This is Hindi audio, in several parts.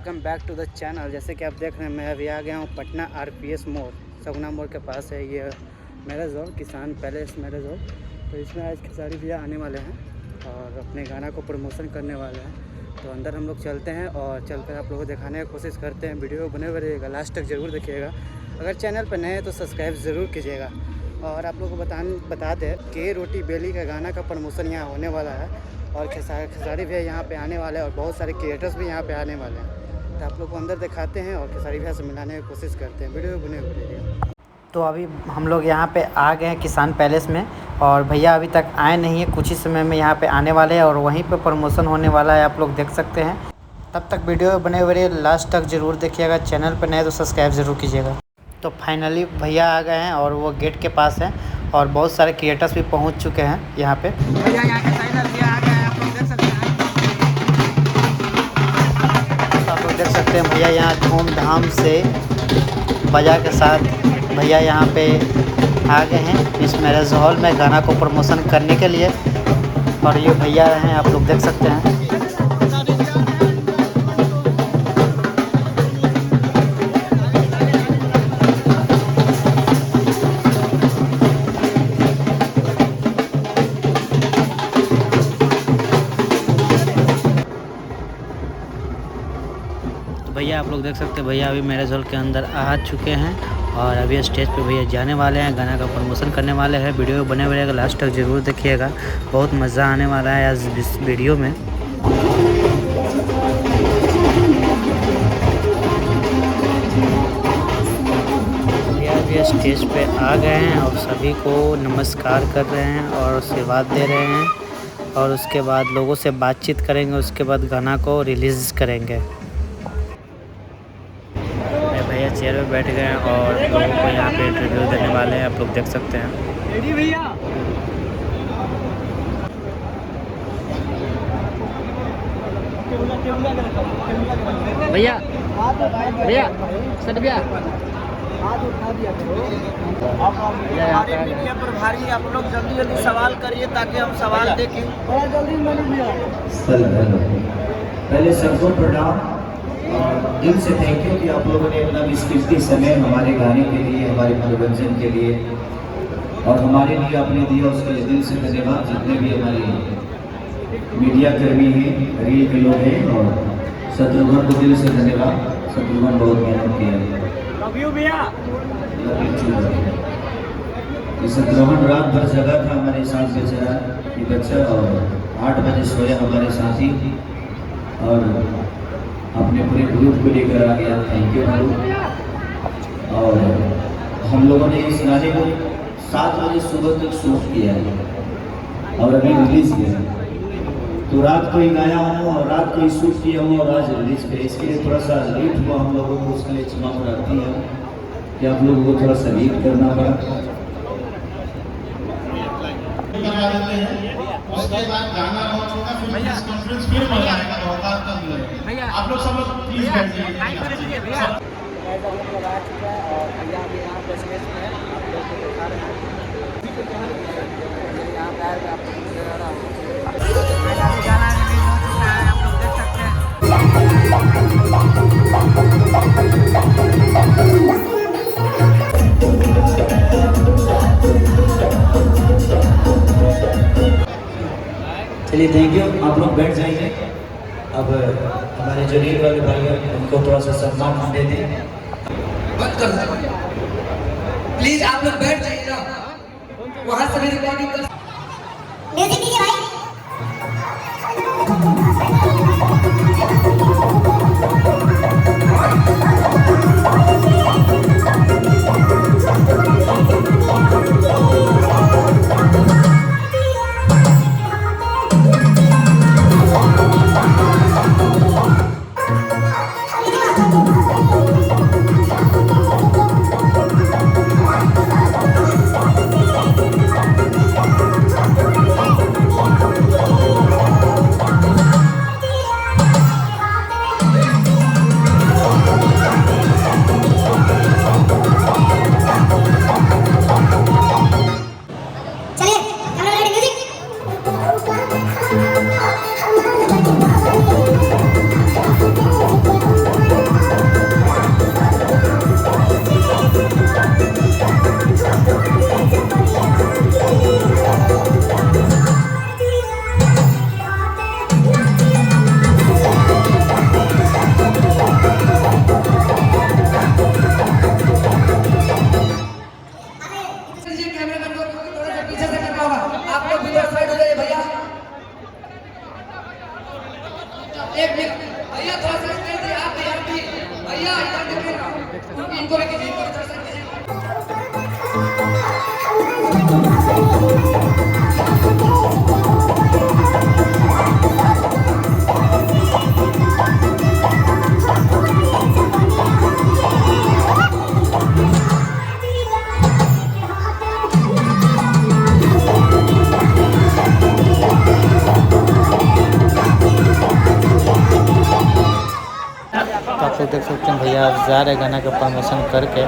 Welcome back to the channel. जैसे कि आप देख रहे हैं, मैं अभी आ गया हूँ पटना आरपीएस मोड़, सगुना मोड़ के पास है ये मैरिज हॉल, किसान पैलेस मैरिज हॉल। तो इसमें आज खेसारी भैया आने वाले हैं और अपने गाना को प्रमोशन करने वाले हैं। तो अंदर हम लोग चलते हैं और चलकर आप लोगों को दिखाने की कोशिश करते हैं। वीडियो बने हुए रहिएगा, लास्ट तक ज़रूर देखिएगा। अगर चैनल पर नए हैं तो सब्सक्राइब ज़रूर कीजिएगा। और आप लोगों को बता दें कि रोटी बेली का गाना का प्रमोशन यहाँ होने वाला है और खेसारी भैया यहाँ पे आने वाले हैं और बहुत सारे क्रिएटर्स भी यहाँ पे आने वाले हैं। तो आप लोग को अंदर दिखाते हैं और खेसारी भैया से मिलाने की कोशिश करते हैं। वीडियो बने हुए। तो अभी हम लोग यहाँ पे आ गए हैं किसान पैलेस में और भैया अभी तक आए नहीं है, कुछ ही समय में यहाँ पे आने वाले हैं और वहीं पे प्रमोशन होने वाला है, आप लोग देख सकते हैं। तब तक वीडियो बने हुए रहिए, लास्ट तक ज़रूर देखिएगा। चैनल पर नए तो सब्सक्राइब ज़रूर कीजिएगा। तो फाइनली भैया आ गए हैं और वो गेट के पास हैं और बहुत सारे क्रिएटर्स भी पहुँच चुके हैं यहाँ पे। भैया यहाँ के फाइनल भैया आ गए हैं, आप लोग देख सकते हैं। आप लोग देख सकते हैं भैया यहाँ धूमधाम से बाजा के साथ भैया यहाँ पे आ गए हैं इस मैरिज हॉल में गाना को प्रमोशन करने के लिए। और ये भैया हैं, आप लोग देख सकते हैं। भैया आप लोग देख सकते हैं, भैया अभी मैरिज हॉल के अंदर आ चुके हैं और अभी स्टेज पे भैया जाने वाले हैं, गाना का प्रमोशन करने वाले हैं। वीडियो बने हुए रहेगा, लास्ट तक ज़रूर देखिएगा, बहुत मज़ा आने वाला है आज इस वीडियो में। भैया अभी स्टेज पे आ गए हैं और सभी को नमस्कार कर रहे हैं और आशीर्वाद दे रहे हैं और उसके बाद लोगों से बातचीत करेंगे, उसके बाद गाना को रिलीज़ करेंगे। भैया चेयर पे बैठ गए हैं और लोगों को यहाँ पे इंटरव्यू देने वाले हैं, आप लोग देख सकते हैं। भैया भैया भैया सर भैया मीडिया पर भारी, आप लोग जल्दी जल्दी सवाल करिए ताकि हम सवाल देखें। पहले सबको प्रणाम और दिल से थैंक यू कि आप लोगों ने अपना कीमती समय हमारे गाने के लिए, हमारे मनोरंजन के लिए और हमारे लिए आपने दिया, उसके लिए दिल से धन्यवाद। जितने भी हमारे मीडिया कर्मी हैं, रील के लोग हैं, और शत्रुघ्न को दिल से धन्यवाद। शत्रुघ्न बहुत मेहनत किया। लव यू भैया। शत्रुघ्न रात भर जगा था हमारे साथ बेचारा ये बच्चा, और 8 बजे सोया हमारे साथी और अपने पूरे ग्रुप को लेकर आ गया। Thank you group. और हम लोगों ने इस गाने को 7 बजे सुबह तक शूट किया है और अभी रिलीज किया है। तो रात को ही गाया हूँ और रात को ही शूट किया हूँ और आज रिलीज किया। इसके लिए थोड़ा सा लेट हुआ हम लोगों को, उसके लिए क्षमा प्रार्थी है कि आप लोगों को थोड़ा सा वेट करना पड़ा। उसके बाद गाना लॉन्च होगा, फिर प्रेस कॉन्फ्रेंस फिर हो जाएगा। भैया आप लोग सब लोग प्लीज बैठिए। भैया आ चुका है और भैया अभी यहाँ पे स्टेज पे है, आप लोग को दिखा रहे हैं। यहाँ पे आएगा आप लोग नजर आ रहा है, गाना रिलीज हो चुका है, आप लोग देख सकते हैं। चलिए थैंक यू, आप लोग बैठ जाइए। अब हमारे जो रील वाले भाई हैं उनको थोड़ा सा सम्मान हम दे दें। बंद कर दो प्लीज, आप लोग बैठ जाइए ना, वहां से भी रिकॉर्डिंग कर। म्यूजिक दीजिए भाई। Thank you. एक मिनट भैया थोड़ा सा स्पेस दीजिए, आप भी भैया इधर देखिए ना, इनको भी कीजिए, इनको भी थोड़ा सा कीजिए। तो आप लोग देख सकते हैं भैया जा रहे गाना का प्रमोशन करके।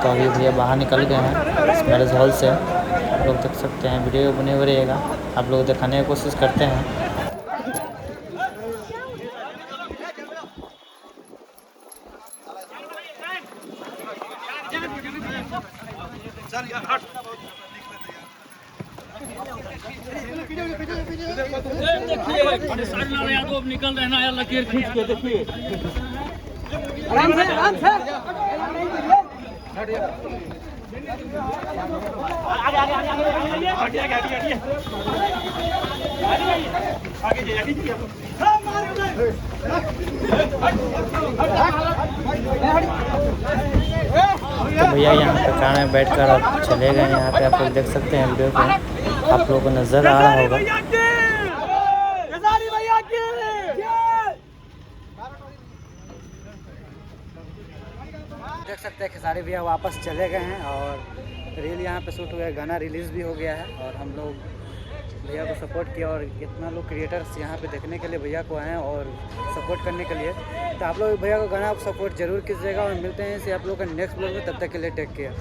तो अभी भैया बाहर निकल गए हैं इस मैरिज हॉल से। आप लोग देख सकते हैं, वीडियो बने हुए रहेगा, आप लोग दिखाने की कोशिश करते हैं। निकल रहे ना यार, लकीर खींच के देखिए। आराम से आराम से। तो भैया यहाँ पे कार में बैठ कर अब चले गए। यहाँ पे आप लोग देख सकते हैं वीडियो पे, आप लोगों को नज़र आ रहा होगा। देख सकते हैं खेसारी भैया वापस चले गए हैं और रील यहाँ पे शूट हुआ है, गाना रिलीज़ भी हो गया है। और हम लोग भैया को सपोर्ट किया और कितना लोग क्रिएटर्स यहाँ पे देखने के लिए भैया को आए हैं और सपोर्ट करने के लिए। तो आप लोग भैया को गाना सपोर्ट जरूर कीजिएगा और मिलते हैं इसे आप लोग का नेक्स्ट ब्लॉग में। तब तक के लिए टेक केयर।